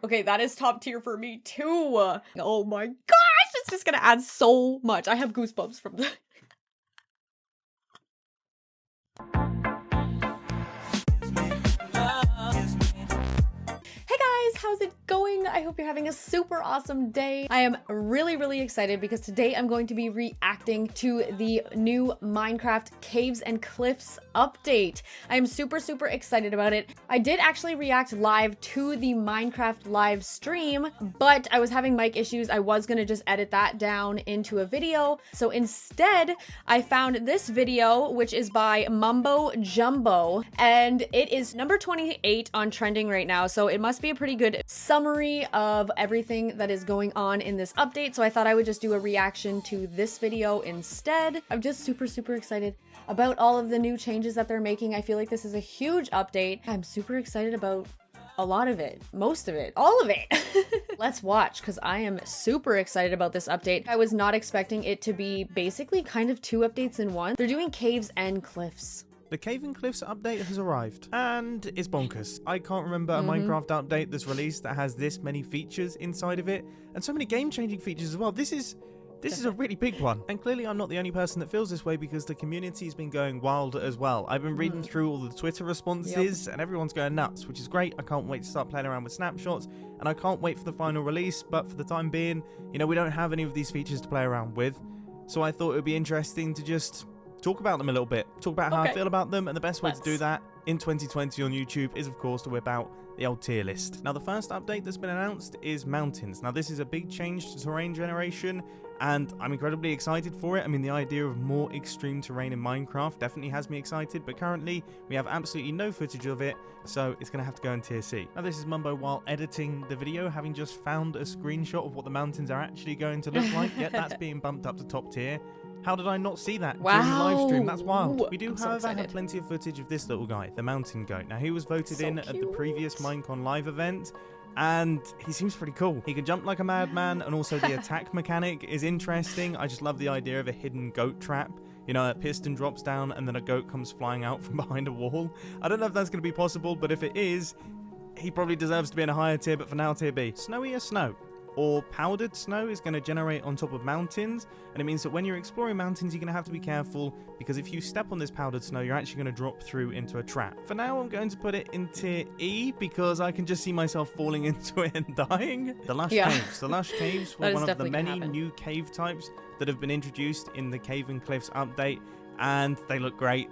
Okay, that is top tier for me too. Oh my gosh, it's just gonna add so much. I have goosebumps from the how's it going? I hope you're having a super awesome day. I am really excited because today I'm going to be reacting to the new Minecraft Caves and Cliffs update. I am super excited about it. I did actually react live to the Minecraft live stream, but I was having mic issues. I was gonna just edit that down into a video. So instead, I found this video, which is by Mumbo Jumbo, and it is number 28 on trending right now. So it must be a pretty good summary of everything that is going on in this update. So I thought I would just do a reaction to this video instead. I'm just super excited about all of the new changes that they're making. I feel like this is a huge update. I'm super excited about a lot of it, most of it, all of it. Let's watch, because I am super excited about this update. I was not expecting it to be basically kind of two updates in one. They're doing caves and cliffs. The Cave and Cliffs update has arrived, and it's bonkers. I can't remember a Minecraft update that's released that has this many features inside of it, and so many game-changing features as well. This is a really big one, and clearly I'm not the only person that feels this way because the community's been going wild as well. I've been reading through all the Twitter responses, and everyone's going nuts, which is great. I can't wait to start playing around with snapshots, and I can't wait for the final release, but for the time being, you know, we don't have any of these features to play around with, so I thought it would be interesting to just talk about them a little bit, talk about how I feel about them, and the best way to do that in 2020 on YouTube is, of course, to whip out the old tier list. Now, the first update that's been announced is mountains. Now, this is a big change to terrain generation, and I'm incredibly excited for it. I mean, the idea of more extreme terrain in Minecraft definitely has me excited, but currently we have absolutely no footage of it, so it's going to have to go in tier C. Now, this is Mumbo while editing the video, having just found a screenshot of what the mountains are actually going to look like, yet that's being bumped up to top tier. How did I not see that during the live stream? That's wild. We do, however, have plenty of footage of this little guy, the mountain goat. Now, he was voted in at the previous Minecon live event, and he seems pretty cool. He can jump like a madman, and also the attack mechanic is interesting. I just love the idea of a hidden goat trap. You know, a piston drops down, and then a goat comes flying out from behind a wall. I don't know if that's going to be possible, but if it is, he probably deserves to be in a higher tier, but for now, tier B. Snowier snow, or powdered snow, is going to generate on top of mountains, and it means that when you're exploring mountains, you're going to have to be careful, because if you step on this powdered snow, you're actually going to drop through into a trap. For now, I'm going to put it in tier E, because I can just see myself falling into it and dying. The Lush Caves. The Lush Caves were one of the many new cave types that have been introduced in the Cave and Cliffs update, and they look great.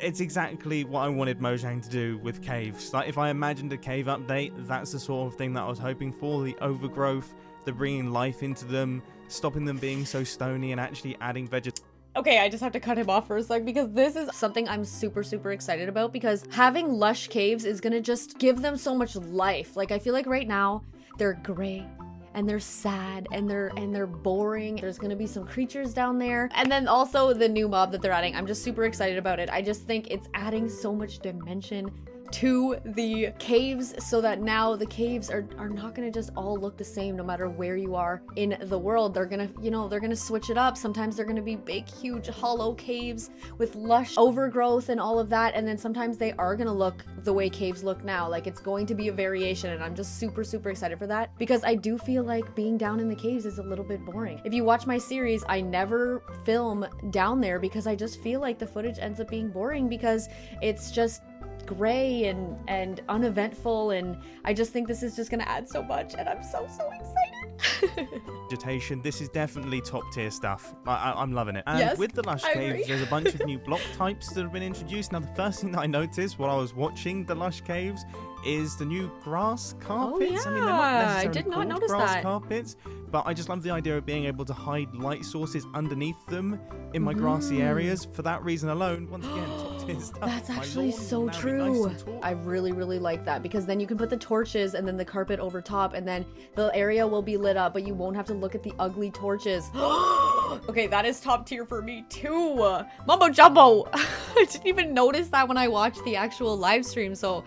It's exactly what I wanted Mojang to do with caves. Like, if I imagined a cave update, that's the sort of thing that I was hoping for. The overgrowth, the bringing life into them, stopping them being so stony, and actually adding vegetation. Okay, I just have to cut him off for a sec because this is something I'm super excited about, because having lush caves is gonna just give them so much life. Like, I feel like right now they're gray and they're sad and they're boring. There's gonna be some creatures down there, and then also the new mob that they're adding. I'm just super excited about it. I just think it's adding so much dimension to the caves, so that now the caves are not gonna just all look the same no matter where you are in the world. They're gonna, you know, they're gonna switch it up. Sometimes they're gonna be big, huge, hollow caves with lush overgrowth and all of that, and then sometimes they are gonna look the way caves look now. Like, it's going to be a variation, and I'm just super excited for that, because I do feel like being down in the caves is a little bit boring. If you watch my series, I never film down there because I just feel like the footage ends up being boring, because it's just gray and uneventful, and I just think this is just gonna add so much, and I'm so excited. Vegetation, this is definitely top tier stuff. I'm loving it. And with the Lush Caves, there's a bunch of new block types that have been introduced. Now, the first thing that I noticed while I was watching the Lush Caves is the new grass carpets. Oh, yeah. I mean, they're not necessarily I did not notice grass carpets, but I just love the idea of being able to hide light sources underneath them in my grassy areas. For that reason alone, once again, top tier stuff. That's actually so true. Nice, I really like that, because then you can put the torches and then the carpet over top, and then the area will be lit up, but you won't have to look at the ugly torches. Okay, that is top tier for me too. Mumbo Jumbo. I didn't even notice that when I watched the actual live stream, so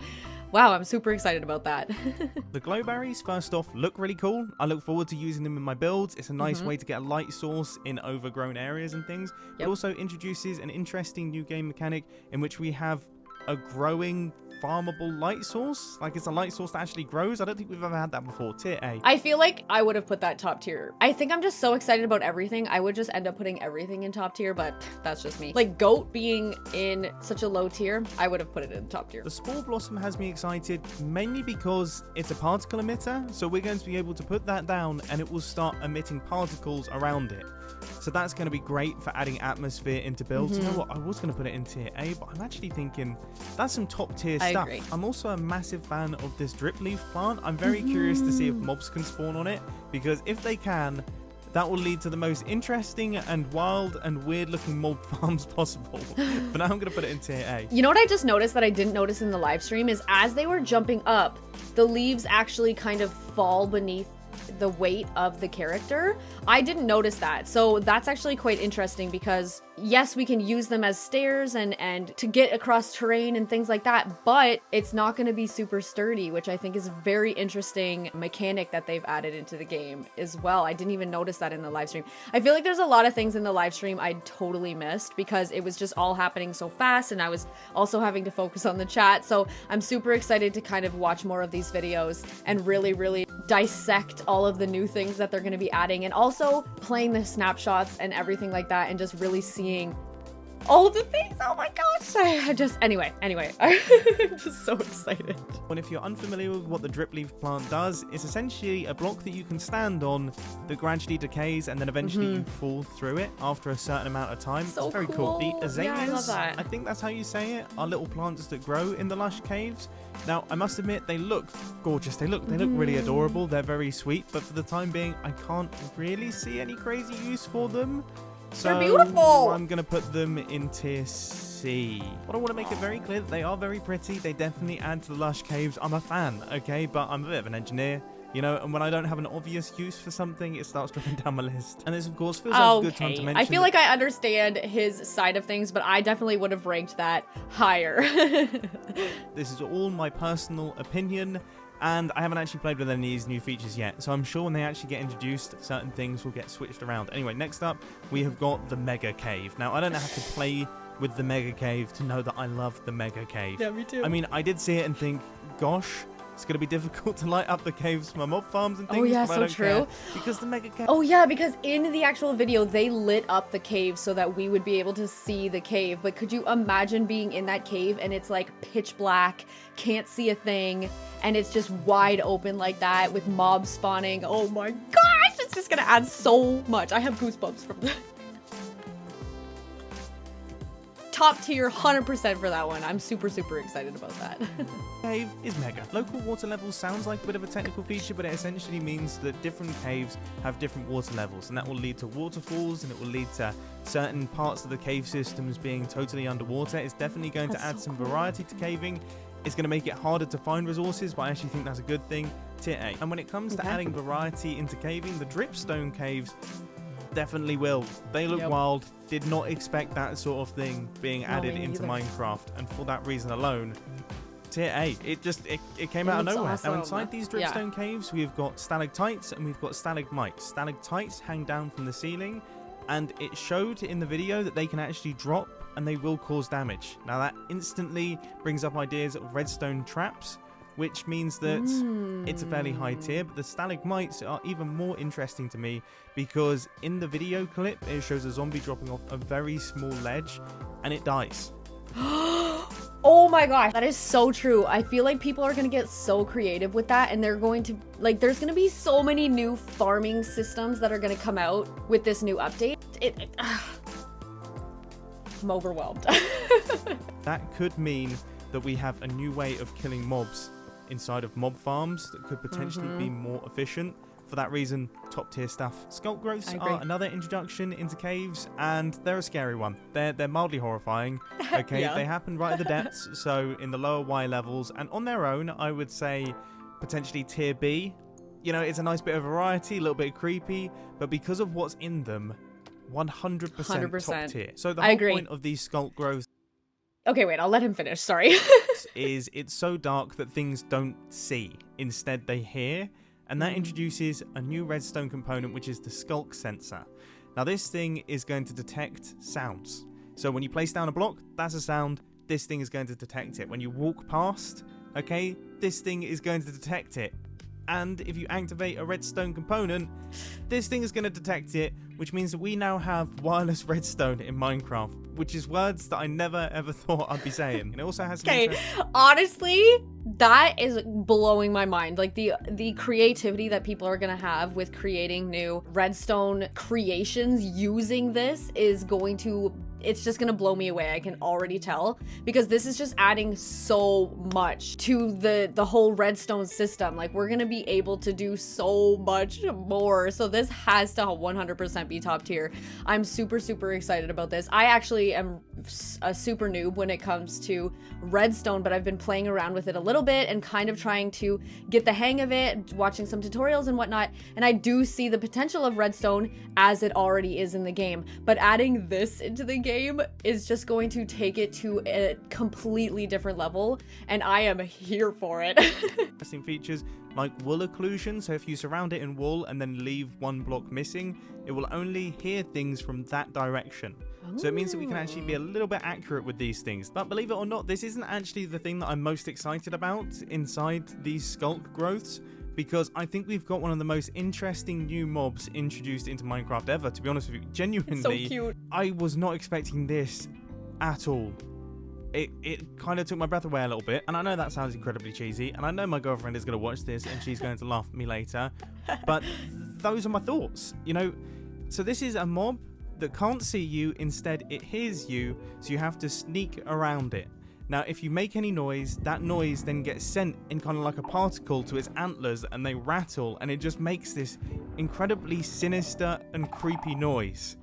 wow, I'm super excited about that. The glow berries, first off, look really cool. I look forward to using them in my builds. It's a nice way to get a light source in overgrown areas and things. It also introduces an interesting new game mechanic in which we have a growing farmable light source. Like, it's a light source that actually grows. I don't think we've ever had that before. Tier A. I feel like I would have put that top tier. I think I'm just so excited about everything. I would just end up putting everything in top tier, but that's just me. Like, goat being in such a low tier, I would have put it in top tier. The Spore Blossom has me excited, mainly because it's a particle emitter, so we're going to be able to put that down and it will start emitting particles around it. So that's going to be great for adding atmosphere into builds. You know what? I was going to put it in tier A, but I'm actually thinking that's some top tier stuff. Agree. I'm also a massive fan of this drip leaf plant. I'm very curious to see if mobs can spawn on it, because if they can, that will lead to the most interesting and wild and weird looking mob farms possible. But now I'm going to put it in tier A. You know what I just noticed that I didn't notice in the live stream is as they were jumping up, the leaves actually kind of fall beneath the weight of the character. I didn't notice that. So that's actually quite interesting because yes, we can use them as stairs and to get across terrain and things like that, but it's not going to be super sturdy, which I think is a very interesting mechanic that they've added into the game as well. I didn't even notice that in the live stream. I feel like there's a lot of things in the live stream I totally missed because it was just all happening so fast and I was also having to focus on the chat. So I'm super excited to kind of watch more of these videos and really dissect all of the new things that they're going to be adding, and also playing the snapshots and everything like that and just really seeing all of the things. Oh my gosh. Anyway, I'm just so excited. And if you're unfamiliar with what the drip leaf plant does, it's essentially a block that you can stand on that gradually decays and then eventually you fall through it after a certain amount of time. So it's very cool. The azaleas, yeah, I love that. I think that's how you say it, are little plants that grow in the lush caves. Now, I must admit, they look gorgeous. They look really adorable. They're very sweet, but for the time being, I can't really see any crazy use for them. So they're beautiful. I'm going to put them in tier C. But I want to make it very clear that they are very pretty. They definitely add to the lush caves. I'm a fan, okay? But I'm a bit of an engineer, you know, and when I don't have an obvious use for something, it starts dropping down my list. And this, of course, feels like a good time to mention. I feel like I understand his side of things, but I definitely would have ranked that higher. This is all my personal opinion. And I haven't actually played with any of these new features yet, so I'm sure when they actually get introduced, certain things will get switched around. Anyway, next up, we have got the Mega Cave. Now, I don't have to play with the Mega Cave to know that I love the Mega Cave. Yeah, me too. I mean, I did see it and think, gosh, it's going to be difficult to light up the caves for my mob farms and things. Oh yeah, but so I don't true. care, because the Mega Cave... Oh yeah, because in the actual video, they lit up the cave so that we would be able to see the cave. But could you imagine being in that cave and it's like pitch black, can't see a thing, and it's just wide open like that with mobs spawning? Oh my gosh, it's just gonna add so much. I have goosebumps from that. Top tier, 100% for that one. I'm super excited about that. Cave is mega. Local water levels sounds like a bit of a technical feature, but it essentially means that different caves have different water levels, and that will lead to waterfalls, and it will lead to certain parts of the cave systems being totally underwater. It's definitely going to add some variety to caving. It's going to make it harder to find resources, but I actually think that's a good thing. Tier A. And when it comes to adding variety into caving, the dripstone caves definitely will. They look wild. Did not expect that sort of thing being added into Minecraft, and for that reason alone, tier A. It came out of nowhere. Awesome. Now inside these dripstone caves, we've got stalactites and we've got stalagmites. Stalactites hang down from the ceiling, and it showed in the video that they can actually drop and they will cause damage. Now that instantly brings up ideas of redstone traps, which means that it's a fairly high tier, but the stalagmites are even more interesting to me because in the video clip, it shows a zombie dropping off a very small ledge and it dies. Oh my gosh, that is so true. I feel like people are going to get so creative with that, and they're going to, like, there's going to be so many new farming systems that are going to come out with this new update. I'm overwhelmed. That could mean that we have a new way of killing mobs inside of mob farms that could potentially be more efficient. For that reason, top tier stuff. Sculk growths are another introduction into caves, and they're a scary one. They're mildly horrifying. Okay, they happen right at the depths, so in the lower Y levels, and on their own, I would say potentially tier B. You know, it's a nice bit of variety, a little bit creepy, but because of what's in them, 100% top tier. So the whole point of these sculk growths, okay, wait, I'll let him finish. Sorry. is it's so dark that things don't see. Instead, they hear. And that introduces a new redstone component, which is the sculk sensor. Now, this thing is going to detect sounds. So when you place down a block, that's a sound. this thing is going to detect it. When you walk past, okay, this thing is going to detect it. And if you activate a redstone component, this thing is going to detect it, which means that we now have wireless redstone in Minecraft, which is words that I never ever thought I'd be saying. And it also has some honestly, that is blowing my mind. Like the creativity that people are gonna have with creating new redstone creations using this is going to, it's just gonna blow me away. I can already tell, because this is just adding so much to the whole redstone system. Like, we're gonna be able to do so much more. So this has to 100% be top tier. I'm super excited about this. I actually am a super noob when it comes to redstone, but I've been playing around with it a little bit and kind of trying to get the hang of it, watching some tutorials and whatnot, and I do see the potential of redstone as it already is in the game, but adding this into the game is just going to take it to a completely different level, and I am here for it. Interesting features like wool occlusion, so if you surround it in wool and then leave one block missing, it will only hear things from that direction. So it means that we can actually be a little bit accurate with these things. But believe it or not, this isn't actually the thing that I'm most excited about inside these sculk growths, because I think we've got one of the most interesting new mobs introduced into Minecraft ever, to be honest with you. Genuinely, so cute. I was not expecting this at all. It kind of took my breath away a little bit, and I know that sounds incredibly cheesy, and I know my girlfriend is going to watch this and she's going to laugh at me later, but those are my thoughts, you know. So this is a mob that can't see you, instead it hears you, so you have to sneak around it. Now if you make any noise, that noise then gets sent in kind of like a particle to its antlers, and they rattle, and it just makes this incredibly sinister and creepy noise.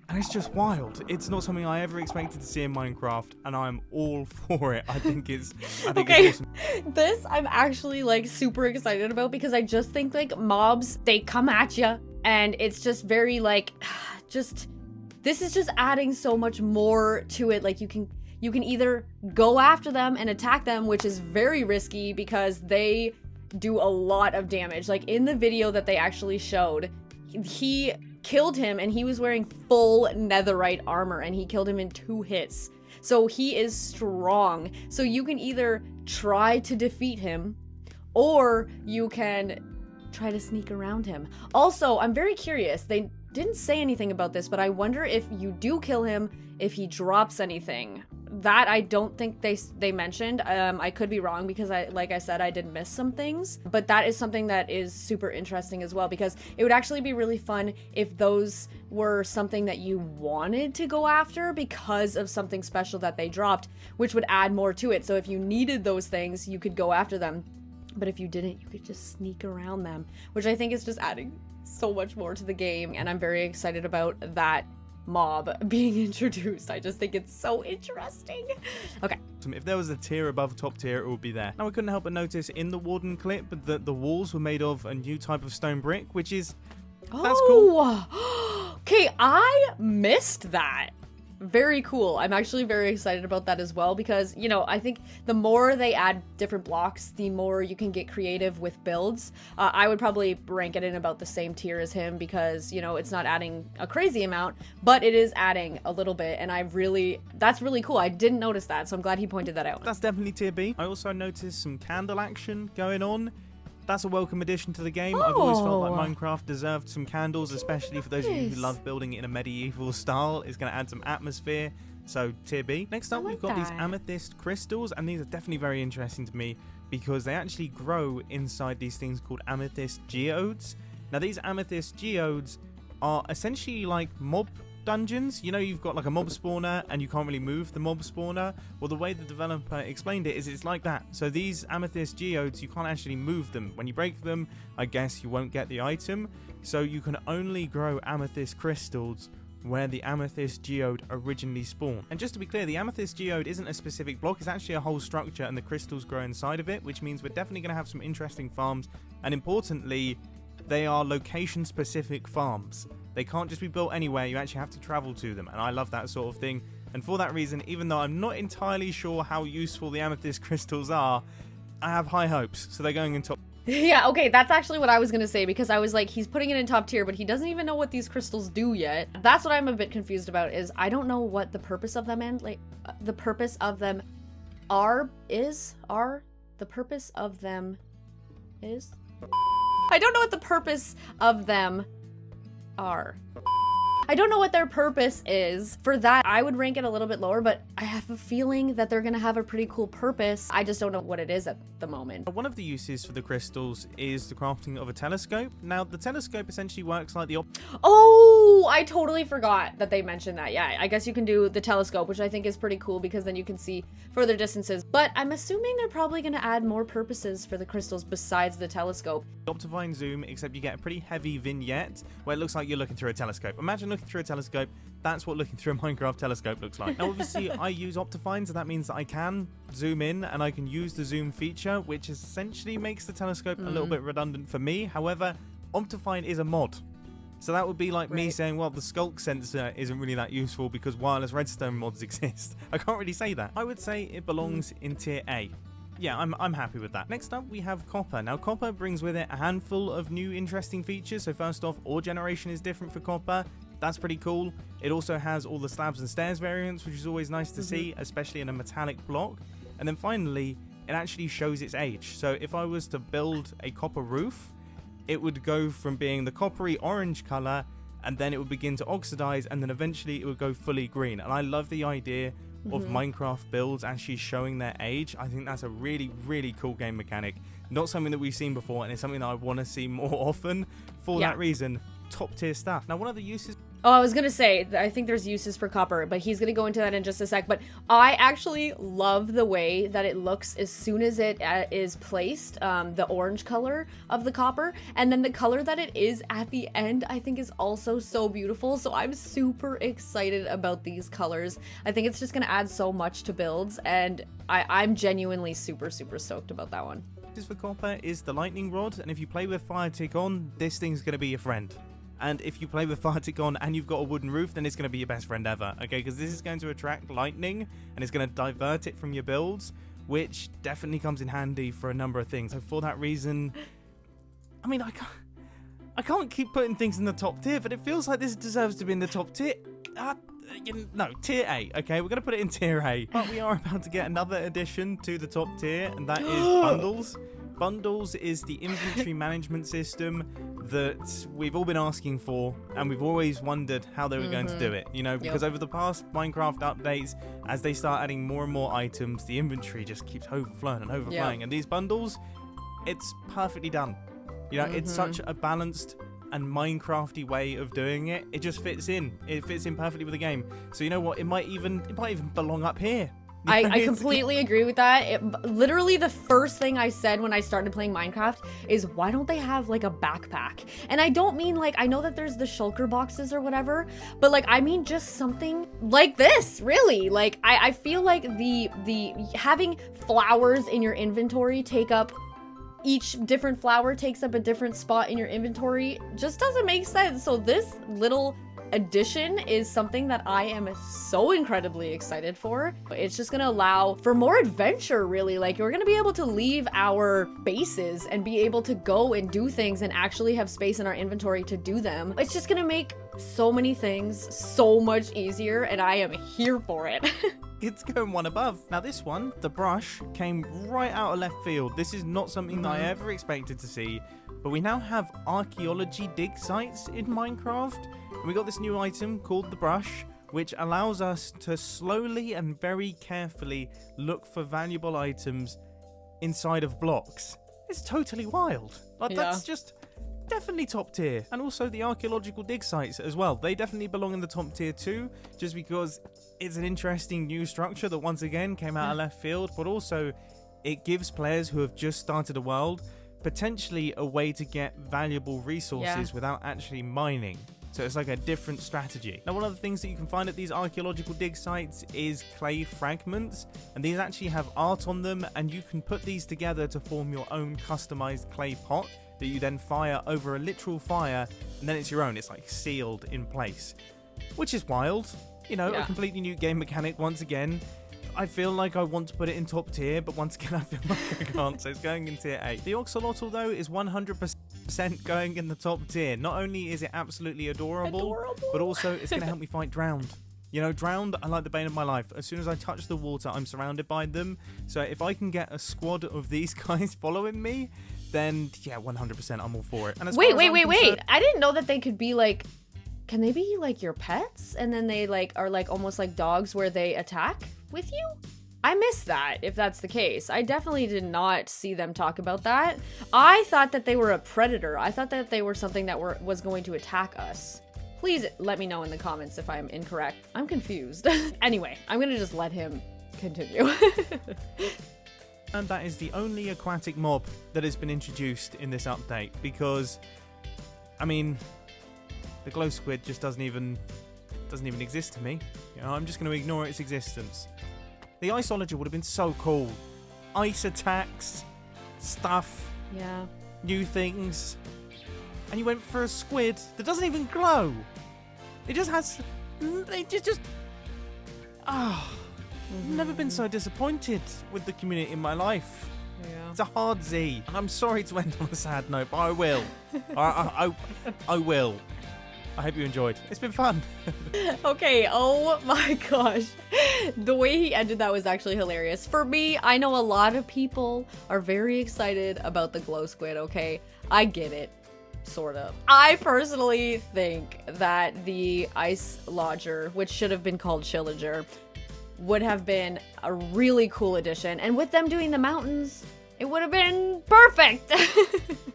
And it's just wild. It's not something I ever expected to see in Minecraft, and I'm all for it. I think it's awesome. This I'm actually like super excited about, because I just think like mobs, they come at you, and it's just very like, this is just adding so much more to it. Like you can either go after them and attack them, which is very risky because they do a lot of damage. Like in the video that they actually showed, he killed him and he was wearing full netherite armor, and he killed him in 2 hits. So he is strong. So you can either try to defeat him, or you can try to sneak around him. Also, I'm very curious. They didn't say anything about this, but I wonder if you do kill him, if he drops anything. That I don't think they mentioned. I could be wrong, because like I said, I did miss some things, but that is something that is super interesting as well, because it would actually be really fun if those were something that you wanted to go after because of something special that they dropped, which would add more to it. So if you needed those things, you could go after them, but if you didn't, you could just sneak around them, which I think is just adding so much more to the game, and I'm very excited about that mob being introduced. I just think it's so interesting. Okay. If there was a tier above top tier, it would be there. Now, I couldn't help but notice in the Warden clip that the walls were made of a new type of stone brick, which is, that's cool. Okay, I missed that. Very cool. I'm actually very excited about that as well, because, you know, I think the more they add different blocks, the more you can get creative with builds. I would probably rank it in about the same tier as him, because, you know, it's not adding a crazy amount, but it is adding a little bit, and that's really cool. I didn't notice that, so I'm glad he pointed that out. That's definitely tier B. I also noticed some candle action going on. That's a welcome addition to the game. I've always felt like Minecraft deserved some candles, especially for those of you who love building it in a medieval style. It's going to add some atmosphere, so tier B. Next up, we've got these amethyst crystals, and these are definitely very interesting to me because they actually grow inside these things called amethyst geodes. Now, these amethyst geodes are essentially like mob dungeons. You know, you've got like a mob spawner and you can't really move the mob spawner. Well, the way the developer explained it is it's like that. So these amethyst geodes, you can't actually move them. When you break them, I guess you won't get the item. So you can only grow amethyst crystals where the amethyst geode originally spawned. And just to be clear, the amethyst geode isn't a specific block, it's actually a whole structure, and the crystals grow inside of it, which means we're definitely going to have some interesting farms. And importantly, they are location specific farms. They can't just be built anywhere, you actually have to travel to them, and I love that sort of thing. And for that reason, even though I'm not entirely sure how useful the amethyst crystals are, I have high hopes, so they're going in top. Yeah, okay, that's actually what I was gonna say, because I was like, he's putting it in top tier, but he doesn't even know what these crystals do yet. That's what I'm a bit confused about, is I don't know what the purpose of them and the purpose of them the purpose of them is? I don't know what the purpose of them are. I don't know what their purpose is. For that, I would rank it a little bit lower, but I have a feeling that they're gonna have a pretty cool purpose. I just don't know what it is at the moment. One of the uses for the crystals is the crafting of a telescope. Now, the telescope essentially works like the Oh, I totally forgot that they mentioned that. Yeah, I guess you can do the telescope, which I think is pretty cool because then you can see further distances. But I'm assuming they're probably gonna add more purposes for the crystals besides the telescope. Optifine zoom, except you get a pretty heavy vignette where it looks like you're looking through a telescope. Imagine looking through a telescope. That's what looking through a Minecraft telescope looks like. Now, obviously, I use Optifine, so that means that I can zoom in and I can use the zoom feature, which essentially makes the telescope a little bit redundant for me. However, Optifine is a mod. So that would be like me saying, well, the sculk sensor isn't really that useful because wireless redstone mods exist. I can't really say that. I would say it belongs in tier A. Yeah, I'm happy with that. Next up, we have copper. Now, copper brings with it a handful of new interesting features. So first off, ore generation is different for copper. That's pretty cool. It also has all the slabs and stairs variants, which is always nice to see, especially in a metallic block. And then finally, it actually shows its age. So if I was to build a copper roof, it would go from being the coppery orange color, and then it would begin to oxidize, and then eventually it would go fully green. And I love the idea of Minecraft builds actually showing their age. I think that's a really, really cool game mechanic. Not something that we've seen before, and it's something that I want to see more often. For that reason, top tier stuff. Now, one of the uses... Oh, I was gonna say, I think there's uses for copper, but he's gonna go into that in just a sec. But I actually love the way that it looks as soon as it is placed, the orange color of the copper, and then the color that it is at the end, I think is also so beautiful. So I'm super excited about these colors. I think it's just gonna add so much to builds, and I'm genuinely super, super stoked about that one. For copper is the lightning rod, and if you play with fire tick on, this thing's gonna be your friend. And if you play with fire tick on and you've got a wooden roof, then it's going to be your best friend ever, okay? Because this is going to attract lightning and it's going to divert it from your builds, which definitely comes in handy for a number of things. So for that reason, I mean, I can't keep putting things in the top tier, but it feels like this deserves to be in the top tier. No, tier A, okay? We're going to put it in tier A. But we are about to get another addition to the top tier, and that is bundles. Bundles is the inventory management system that we've all been asking for, and we've always wondered how they were going to do it, you know, because over the past Minecraft updates, as they start adding more and more items, the inventory just keeps overflowing and overflowing. And these bundles, it's perfectly done. You know, it's such a balanced and Minecrafty way of doing it. It just fits in. It fits in perfectly with the game. So you know what? It might even belong up here. I completely agree with that. Literally the first thing I said when I started playing Minecraft is, why don't they have like a backpack? And I don't mean like, I know that there's the shulker boxes or whatever, but like, I mean just something like this, really. Like, I feel like the having flowers in your inventory take up, each different flower takes up a different spot in your inventory, just doesn't make sense. So this little addition is something that I am so incredibly excited for. It's just gonna allow for more adventure, really. Like, we're gonna be able to leave our bases and be able to go and do things and actually have space in our inventory to do them. It's just gonna make so many things so much easier, and I am here for it. It's going one above. Now this one, the brush, came right out of left field. This is not something that I ever expected to see, but we now have archaeology dig sites in Minecraft. And we got this new item called the brush, which allows us to slowly and very carefully look for valuable items inside of blocks. It's totally wild. Like, that's just definitely top tier. And also the archaeological dig sites as well. They definitely belong in the top tier too, just because it's an interesting new structure that once again came out of left field, but also it gives players who have just started a world potentially a way to get valuable resources without actually mining. So it's like a different strategy. Now, one of the things that you can find at these archaeological dig sites is clay fragments, and these actually have art on them, and you can put these together to form your own customized clay pot that you then fire over a literal fire, and then it's your own. It's like sealed in place, which is wild. You know, a completely new game mechanic once again. I feel like I want to put it in top tier, but once again, I feel like I can't, so it's going in tier 8. The Oxalotl, though, is 100% going in the top tier. Not only is it absolutely adorable, but also it's going to help me fight Drowned. You know, Drowned, I like the bane of my life. As soon as I touch the water, I'm surrounded by them. So if I can get a squad of these guys following me, then yeah, 100% I'm all for it. And as wait. I didn't know that they could be like, can they be like your pets? And then they like are like almost like dogs where they attack with you? I missed that if that's the case. I definitely did not see them talk about that. I thought that they were a predator. I thought that they were something that was going to attack us. Please let me know in the comments if I'm incorrect. I'm confused. Anyway, I'm gonna just let him continue. And that is the only aquatic mob that has been introduced in this update, because, I mean, the glow squid just doesn't even exist to me. You know, I'm just going to ignore its existence. The Iceologer would have been so cool. Ice attacks, stuff, Yeah. new things, and you went for a squid that doesn't even glow. It just has, never been so disappointed with the community in my life. Yeah. It's a hard Z, and I'm sorry to end on a sad note, but I will. I will. I hope you enjoyed. It's been fun. Okay, oh my gosh. The way he ended that was actually hilarious. For me, I know a lot of people are very excited about the glow squid, okay? I get it. Sort of. I personally think that the Ice Lodger, which should have been called Chillager, would have been a really cool addition. And with them doing the mountains, it would have been perfect.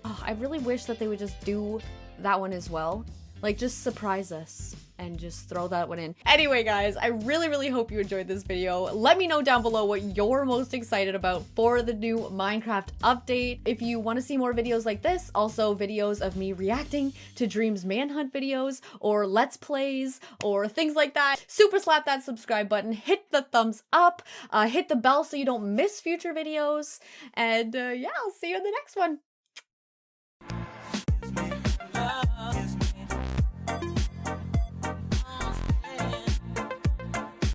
Oh, I really wish that they would just do that one as well. Like, just surprise us and just throw that one in. Anyway, guys, I really hope you enjoyed this video. Let me know down below what you're most excited about for the new Minecraft update. If you want to see more videos like this, also videos of me reacting to Dream's Manhunt videos or Let's Plays or things like that, super slap that subscribe button, hit the thumbs up, hit the bell so you don't miss future videos, and yeah, I'll see you in the next one.